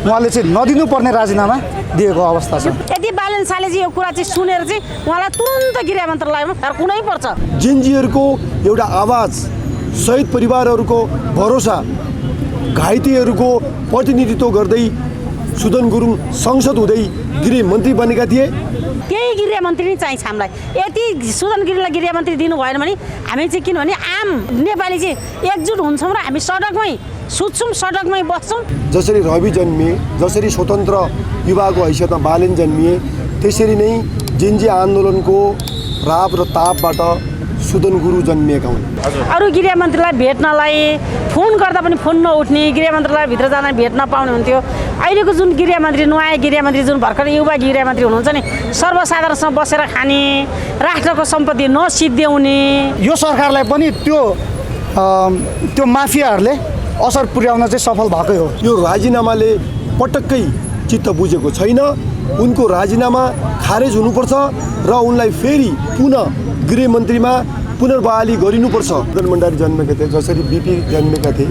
उहाँले चाहिँ नदिनुपर्ने राजीनामा दिएको अवस्था छ। यदि बालन शाहले चाहिँ यो कुरा चाहिँ सुनेर चाहिँ उहाँलाई तुरुन्त गृह मन्त्रालयमा फर्कुनै पर्छ। जेनजीहरूको एउटा आवाज, शहीद परिवारहरूको भरोसा, घाइतेहरूको प्रतिनिधित्व गर्दै सुदन गुरुङ संसद हुँदै गृह मन्त्री बनेका थिए। त्यही गृहमन्त्री नै चाहिन्छ हामीलाई। यति सुदन गिरीलाई गृहमन्त्री दिनु भएन भने हामी चाहिँ किनभने आम नेपाली चाहिँ एकजुट हुन्छौँ र हामी सडकमै सुत्छौँ, सडकमै बस्छौँ। जसरी रवि जन्मिए, जसरी स्वतन्त्र युवाको हैसियतमा बालेन जन्मिए, त्यसरी नै जेन्जी आन्दोलनको राप र तापबाट सुदन गुरु जन्मिएका हुन्। अरू गृहमन्त्रीलाई भेट्नलाई फोन गर्दा पनि फोन नउठ्ने, गृहमन्त्रीलाई भित्र जान भेट्न पाउने हुन्थ्यो। अहिलेको जुन गृहमन्त्री, नयाँ गृहमन्त्री जुन भर्खर युवा गृहमन्त्री हुनुहुन्छ नि, सर्वसाधारणसँग बसेर खाने, राष्ट्रको सम्पत्ति नसिद्ध्याउने। यो सरकारलाई पनि त्यो माफियाहरूले असर पुर्याउन चाहिँ सफल भएकै हो। यो राजीनामाले पटक्कै चित्त बुझेको छैन। उनको राजीनामा खारेज हुनुपर्छ र उनलाई फेरि पुनः गृहमन्त्रीमा पुनर्बहाली गरिनुपर्छ। सुदन भण्डारी जन्मेका थिए, जसरी बिपी जन्मेका थिए,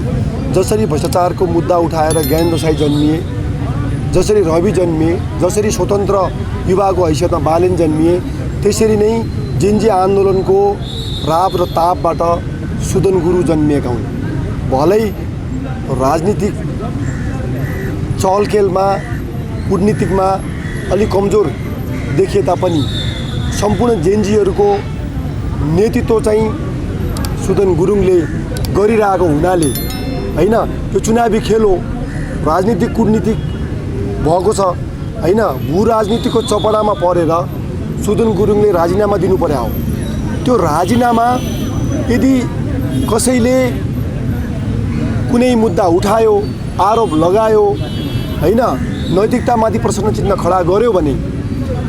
जसरी भ्रष्टाचारको मुद्दा उठाएर ज्ञानेन्द्र साई जन्मिए, जसरी रवि जन्मिए, जसरी स्वतन्त्र युवाको हैसियतमा बालेन जन्मिए, त्यसरी नै जेन्जी आन्दोलनको राप र तापबाट सुदन गुरु जन्मिएका हुन्। भलै राजनीतिक चलखेलमा, कूटनीतिकमा अलिक कमजोर देखिए तापनि सम्पूर्ण जेन्जीहरूको नेतृत्व चाहिँ सुदन गुरुङले गरिरहेको हुनाले हैन, यो चुनावी खेल हो, राजनीतिक कूटनीतिक भएको छ हैन, भू राजनीतिको चपडामा परेर सुदन गुरुङले राजीनामा दिनु पर्यो हो। त्यो राजीनामा यदि कसैले कुनै मुद्दा उठायो, आरोप लगायो हैन, नैतिकतामाथि प्रश्न चिन्ह खडा गर्यो भने,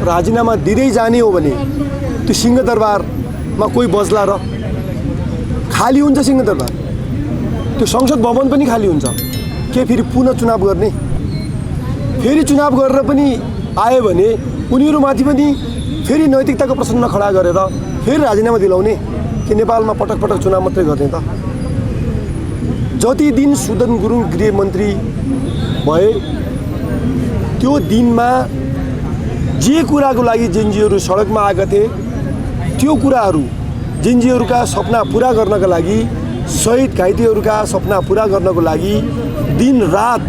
राजीनामा दिँदै जाने हो भने त्यो सिंहदरबारमा कोही बस्ला र? खाली हुन्छ सिंहदरबार, त्यो संसद भवन पनि खाली हुन्छ। के फेरि पुनः चुनाव गर्ने? फेरि चुनाव गरेर पनि आयो भने उनीहरूमाथि पनि फेरि नैतिकताको प्रश्न खडा गरेर फेरि राजीनामा दिलाउने कि नेपालमा पटक पटक चुनाव मात्रै गर्ने त? जति दिन सुदन गुरुङ गृहमन्त्री भए त्यो दिनमा जे कुराको लागि जेन्जीहरू सडकमा आएका थिए, त्यो कुराहरू जेन्जीहरूका सपना पुरा गर्नका लागि, शहीद घाइतेहरूका सपना पुरा गर्नको लागि दिन रात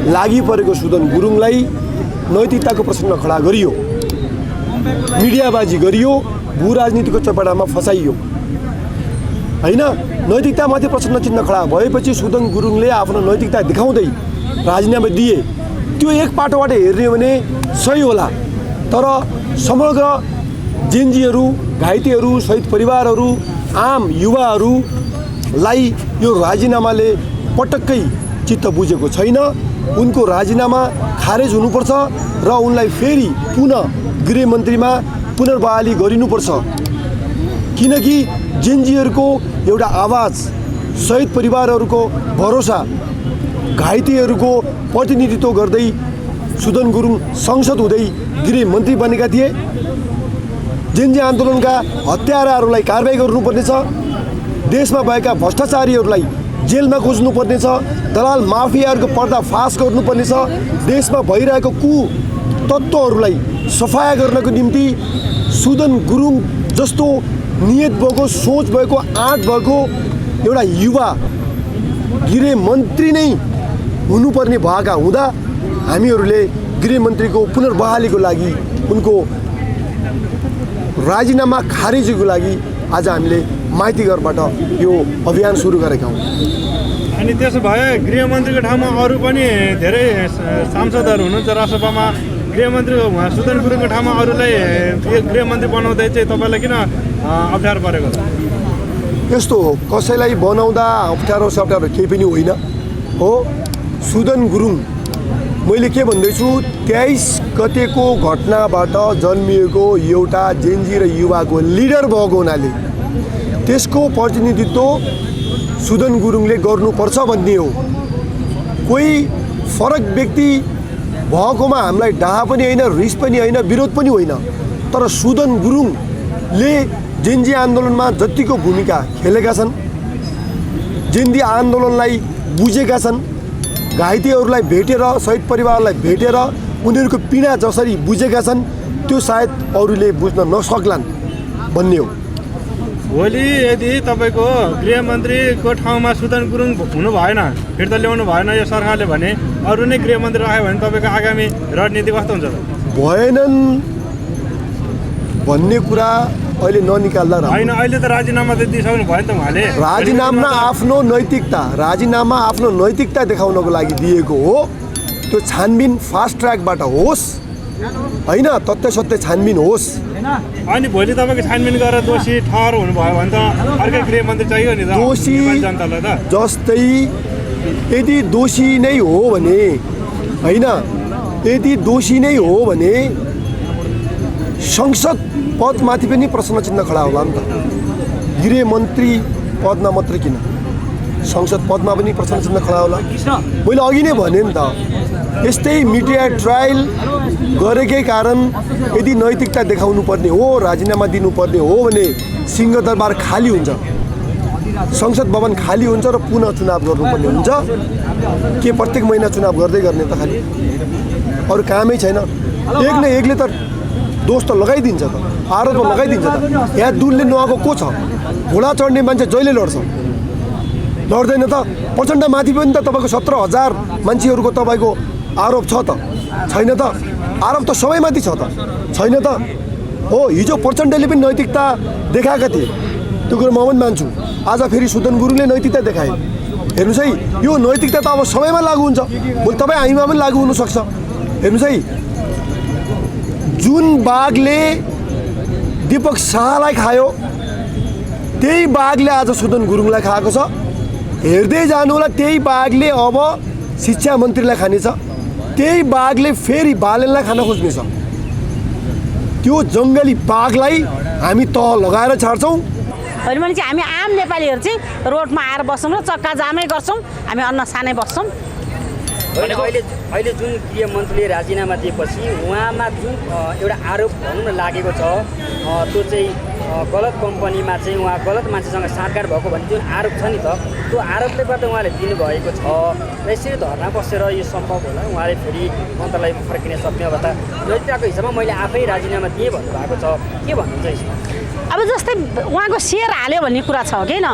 लागि परेको सुदन गुरुङलाई नैतिकताको प्रश्न खडा गरियो, मिडियाबाजी गरियो, भू राजनीतिको चपेटामा फसाइयो हैन। नैतिकतामाथि प्रश्न चिन्ह खडा भएपछि सुदन गुरुङले आफ्नो नैतिकता देखाउँदै राजीनामा दिए। त्यो एक पाटोबाट हेर्ने हो भने सही होला, तर समग्र जेन्जीहरू, घाइतेहरू, शहीद परिवारहरू, आम युवाहरूलाई यो राजीनामाले पटक्कै चित्त बुझेको छैन। उनको राजीनामा खारेज हुनुपर्छ र उनलाई फेरि पुनः गृहमन्त्रीमा पुनर्बहाली गरिनुपर्छ। किनकि जेन्जीहरूको एउटा आवाज, शहीद परिवारहरूको भरोसा, घाइतेहरूको प्रतिनिधित्व गर्दै सुदन गुरुङ संसद हुँदै गृहमन्त्री बनेका थिए। जेन्जी आन्दोलनका हत्याराहरूलाई कारबाही गर्नुपर्नेछ, देशमा भएका भ्रष्टाचारीहरूलाई जेलमा खोज्नुपर्नेछ, दलाल माफियाहरूको पर्दाफास गर्नुपर्नेछ, देशमा भइरहेको कुतत्त्वहरूलाई सफाया गर्नको निम्ति सुदन गुरुङ जस्तो नियत भएको, सोच भएको, आँट भएको एउटा युवा गृहमन्त्री नै हुनुपर्ने भएका हुँदा हामीहरूले गृहमन्त्रीको पुनर्बहालीको लागि, उनको राजीनामा खारेजीको लागि आज हामीले माइतीघरबाट यो अभियान सुरु गरेका हौँ। अनि त्यसो भए गृहमन्त्रीको ठाउँमा अरू पनि धेरै सांसदहरू हुनुहुन्छ राष्ट्रसभामा, गृहमन्त्री सुदन गुरुङको ठाउँमा अरूलाई गृहमन्त्री बनाउँदै चाहिँ तपाईँलाई किन अप्ठ्यारो परेको छ? यस्तो हो, कसैलाई बनाउँदा अप्ठ्यारो केही पनि होइन हो। सुदन गुरुङ मैले के भन्दैछु, 23 गतेको घटनाबाट जन्मिएको एउटा जेन्जी र युवाको लिडर भएको हुनाले त्यसको प्रतिनिधित्व सुदन गुरुङले गर्नुपर्छ भन्ने हो। कोही फरक व्यक्ति भएकोमा हामीलाई डाहा पनि होइन, रिस पनि होइन, विरोध पनि होइन, तर सुदन गुरुङले जेन्जी आन्दोलनमा जतिको भूमिका खेलेका छन्, जेन्जी आन्दोलनलाई बुझेका छन्, घाइतेहरूलाई भेटेर शहीद परिवारलाई भेटेर उनीहरूको पीडा जसरी बुझेका छन् त्यो सायद अरूले बुझ्न नसक्लान् भन्ने हो। भोलि यदि तपाईँको गृहमन्त्रीको ठाउँमा सुदन गुरुङ हुनु भएन, फिर्ता ल्याउनु भएन यो सरकारले भने अरू नै गृहमन्त्री राख्यो भने तपाईँको आगामी रणनीति कस्तो हुन्छ त? भएनन् भन्ने कुरा अहिले ननिकाल्दा होइन, अहिले त राजीनामा त दिइसक्नु भयो नि त उहाँले। राजीनामा आफ्नो नैतिकता देखाउनको लागि दिएको हो। त्यो छानबिन फास्ट ट्र्याकबाट होस् होइन, तथ्य सत्य छानबिन होस्। अनि भोलि तपाईँको छानबिन गरेर दोषी ठहर हुनुभयो भने त अर्कै गृहमन्त्री चाहियो नि त दोषी जनतालाई त। जस्तै यदि दोषी नै हो भने होइन, यदि दोषी नै हो भने संसद पदमाथि पनि प्रश्न चिन्ह खडा होला नि त। गृहमन्त्री पदमा मात्रै किन, संसद पदमा पनि प्रश्न चिन्ह खडा होला। मैले अघि नै भने नि त, यस्तै मिडिया ट्रायल गरेकै कारण यदि नैतिकता देखाउनु पर्ने हो, राजीनामा दिनुपर्ने हो भने सिंहदरबार खाली हुन्छ, संसद भवन खाली हुन्छ र पुनः चुनाव गर्नुपर्ने हुन्छ। के प्रत्येक महिना चुनाव गर्दै गर्ने त? खालि अरू कामै छैन। एक न एकले त दोष त लगाइदिन्छ त, आरोप त लगाइदिन्छ त। यहाँ दुलले नआएको को छ? घोडा चढ्ने मान्छे जहिले लड्छ, लड्दैन त? प्रचण्डमाथि पनि त तपाईँको 17,000 मान्छेहरूको तपाईँको आरोप छ त, छैन त? आरोप त सबैमाथि छ त, छैन त? हो, हिजो प्रचण्डले पनि नैतिकता देखाएका थिए, त्यो कुरो म पनि मान्छु। आज फेरि सुदन गुरुङले नैतिकता देखाए। हेर्नुहोस् है, यो नैतिकता त अब सबैमा लागु हुन्छ, भोलि तपाईँ हामीमा पनि लागु हुनसक्छ। हेर्नुहोस् है, जुन बाघले दीपक शाहलाई खायो त्यही बाघले आज सुदन गुरुङलाई खाएको छ। हेर्दै जानु होला, त्यही बाघले अब शिक्षा मन्त्रीलाई खानेछ, त्यही बाघले फेरि बालेनलाई खान खोज्नेछ। त्यो जङ्गली बाघलाई हामी तह लगाएर छाड्छौँ। होइन भने चाहिँ हामी आम नेपालीहरू चाहिँ रोडमा आएर बस्छौँ र चक्का जामै गर्छौँ, हामी अन्न सानै बस्छौँ। होइन, अहिले जुन गृहमन्त्रीले राजीनामा दिएपछि उहाँमा जुन एउटा आरोप भनौँ न लागेको छ, त्यो चाहिँ गलत कम्पनीमा चाहिँ उहाँ गलत मान्छेसँग साँठगाँठ भएको भन्ने जुन आरोप छ नि त, त्यो आरोपले गर्दा उहाँले दिनुभएको छ। र यसरी धर्ना बसेर यो सम्भव होला, उहाँले फेरि मन्त्रालयमा फर्किन सक्ने अवस्था नैतिकताको हिसाबमा मैले आफै राजीनामा दिएँ भन्नुभएको छ। के भन्नुहुन्छ यसमा? अब जस्तै उहाँको सेयर हाल्यो भन्ने कुरा छ कि होइन,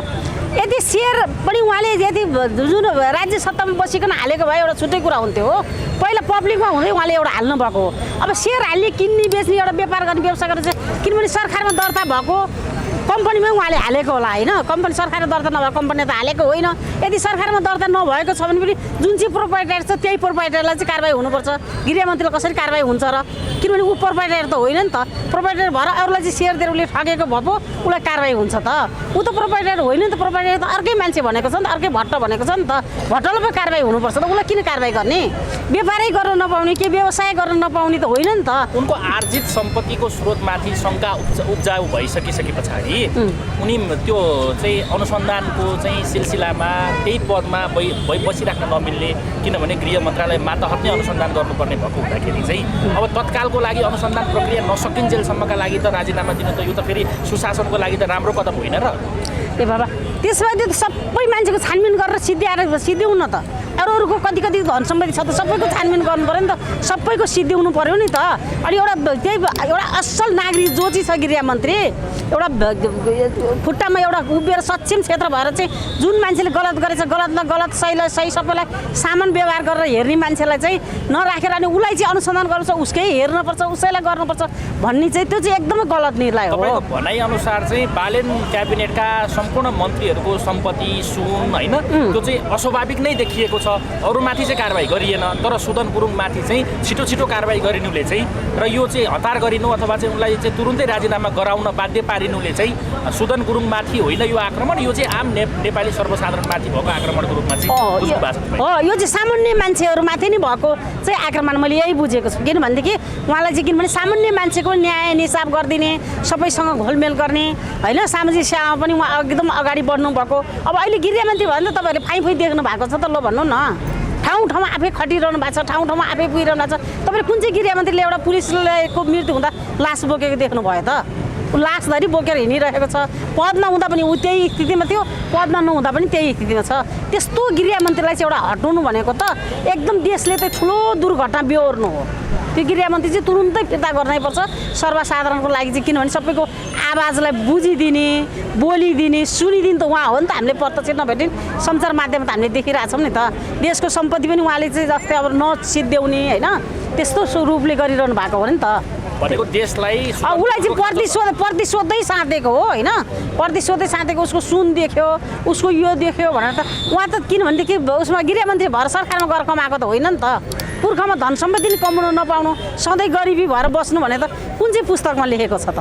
यदि सेयर पनि उहाँले यदि जुन राज्य सत्तामा बसिकन हालेको भए एउटा छुट्टै कुरा हुन्थ्यो हो। पहिला पब्लिकमा हुँदै उहाँले एउटा हाल्नु भएको हो। अब सेयर हाल्ने, किन्ने, बेच्ने, एउटा व्यापार गर्ने, व्यवसाय गर्ने चाहिँ किनभने सरकारमा दर्ता भएको कम्पनीमै उहाँले हालेको होला होइन। कम्पनी सरकारमा दर्ता नभएको कम्पनी त हालेको होइन। यदि सरकारमा दर्ता नभएको छ भने पनि जुन चाहिँ प्रोप्राइटर छ त्यही प्रोप्राइटरलाई चाहिँ कारबाही हुनुपर्छ। गृहमन्त्रीलाई कसरी कारबाही हुन्छ र? किनभने ऊ प्रोप्राइटर त होइन नि त। प्रोप्राइटर भएर अरूलाई चाहिँ सेयर दिएर उसले ठगेको भए पो उसलाई कारबाही हुन्छ त? ऊ त प्रोप्राइटर होइन नि त। प्रोप्राइटर त अर्कै मान्छे भनेको छ नि त, अर्कै भट्ट भनेको छ नि त। भट्टलाई पो कारबाही हुनुपर्छ त, उसलाई किन कारबाही गर्ने? व्यापारै गर्न नपाउने, के व्यवसाय गर्न नपाउने त होइन नि त। उनको आर्जित सम्पत्तिको स्रोतमाथि शङ्का उब्जाउ भइसकिसके पछाडि उनी त्यो चाहिँ अनुसन्धानको चाहिँ सिलसिलामा त्यही पदमा बसिराख्न नमिल्ने, किनभने गृह मन्त्रालय मातहत नै अनुसन्धान गर्नुपर्ने भएको हुँदाखेरि चाहिँ अब तत्कालको लागि अनुसन्धान प्रक्रिया नसकिन्जेलसम्मका लागि त राजीनामा दिनु त यो त फेरि सुशासनको लागि त राम्रो कदम होइन र? ए बाबा, त्यसमा त्यो सबै मान्छेको छानबिन गरेर सिद्ध्याउन त। अरूको कति धन सम्पत्ति छ त सबैको छानबिन गर्नु पऱ्यो नि त, सबैको सिद्ध्याउनु पऱ्यो नि त। अनि एउटा असल नागरिक जो चाहिँ छ गृहमन्त्री, एउटा खुट्टामा एउटा उभिएर सक्षम क्षेत्र भएर चाहिँ जुन मान्छेले गलत गरेछ, गलतलाई गलत, सहीलाई सही, सबैलाई सामान व्यवहार गरेर हेर्ने मान्छेलाई चाहिँ नराखेर अनि उसलाई चाहिँ अनुसन्धान गर्नुपर्छ, उसकै हेर्नुपर्छ, उसैलाई गर्नुपर्छ भन्ने चाहिँ त्यो चाहिँ एकदमै गलत निर्णय हो। तपाईँको भनाइअनुसार चाहिँ बालेन क्याबिनेटका सम्पूर्ण मन्त्रीहरूको सम्पत्ति, सुन होइन, त्यो चाहिँ अस्वाभाविक नै देखिएको छ। अरूमाथि चाहिँ कारबाही गरिएन, तर सुदन गुरुङमाथि चाहिँ छिटो कारबाही गरिनुले चाहिँ र यो चाहिँ हतार गरिनु अथवा चाहिँ उनलाई चाहिँ तुरुन्तै राजीनामा गराउन बाध्य पारिनुले चाहिँ सुदन गुरुङमाथि होइन यो आक्रमण, यो चाहिँ आम नेपाली सर्वसाधारणमाथि भएको आक्रमणको रूपमा चाहिँ हो। यो चाहिँ सामान्य मान्छेहरूमाथि नै भएको चाहिँ आक्रमण मैले यही बुझेको छु। किनभनेदेखि उहाँलाई चाहिँ किनभने सामान्य मान्छेको न्याय निसाब गरिदिने, सबैसँग घोलमेल गर्ने होइन, सामाजिक सेवामा पनि उहाँ एकदम अगाडि बढ्नु भएको। अब अहिले गृहमन्त्री भयो नि त, तपाईँहरूले फाइफाइ देख्नु भएको छ त, ल भन्नु न। ठाउँमा आफै खटिरहनु भएको छ, ठाउँमा आफै पुगिरहनु भएको छ। तपाईँले कुन चाहिँ गृहमन्त्रीले एउटा पुलिसको मृत्यु हुँदा लास बोकेको देख्नुभयो त? लासधरि बोकेर हिँडिरहेको छ। पद नहुँदा पनि ऊ त्यही स्थितिमा थियो, पदमा नहुँदा पनि त्यही स्थितिमा छ। त्यस्तो गृहमन्त्रीलाई चाहिँ एउटा हटाउनु भनेको त एकदम देशले चाहिँ ठुलो दुर्घटना बेहोर्नु हो। त्यो गृहमन्त्री चाहिँ तुरुन्तै फिर्ता गर्नैपर्छ सर्वसाधारणको लागि चाहिँ, किनभने सबैको आवाजलाई बुझिदिने, बोलिदिने, सुनिदिने त उहाँ हो नि त। हामीले प्रत्यक्ष नभेटिन् सञ्चार माध्यममा त हामीले देखिरहेछौँ नि त। देशको सम्पत्ति पनि उहाँले चाहिँ जस्तै अब नसिद्ध्याउने होइन त्यस्तो रूपले गरिरहनु भएको हो नि त। भनेको देशलाई उसलाई चाहिँ प्रतिशोधै साँधेको हो होइन, प्रतिशोधै साँधेको। उसको सुन देख्यो, उसको यो देख्यो भनेर त उहाँ त किनभनेदेखि उसमा गृहमन्त्री भएर सरकारमा गएर कमाएको त होइन नि त। पुर्खामा धन सम्पत्ति नि कमाउनु नपाउनु, सधैँ गरिबी भएर बस्नु भने त कुन चाहिँ पुस्तकमा लेखेको छ त?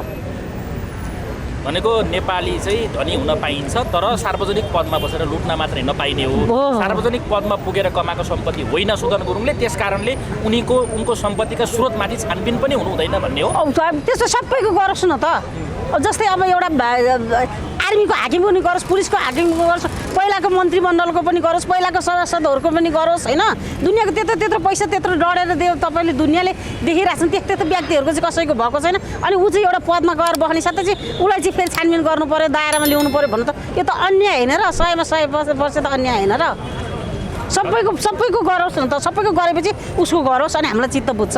भनेको नेपाली चाहिँ धनी हुन पाइन्छ तर सार्वजनिक पदमा बसेर लुट्न मात्रै नपाइने हो। सार्वजनिक पदमा पुगेर कमाएको सम्पत्ति होइन सुदन गुरुङले, त्यस कारणले उनको सम्पत्तिका स्रोतमाथि छानबिन पनि हुनु हुँदैन भन्ने हो। त्यस्तो सबैको गरोस् न त। जस्तै अब एउटा आर्मीको हाकिम पनि गरोस्, पुलिसको हाकिम गरोस्, पहिलाको मन्त्रीमण्डलको पनि गरोस्, पहिलाको सभासदहरूको पनि गरोस् होइन। दुनियाँको त्यत्रो पैसा त्यत्रो डढेर दियो तपाईँले, दुनियाँले देखिरहेको छ त्यस्तो व्यक्तिहरूको चाहिँ कसैको भएको छैन। अनि ऊ चाहिँ एउटा पदमा गएर बस्ने साथै चाहिँ उसलाई चाहिँ फेरि छानबिन गर्नु पऱ्यो, दायरामा ल्याउनु पऱ्यो भन्नु त यो त अन्याय होइन र? 100मा 100% त अन्याय होइन र? सबैको गरोस् न त। सबैको गरेपछि उसको गरोस् अनि हामीलाई चित्त बुझ्छ।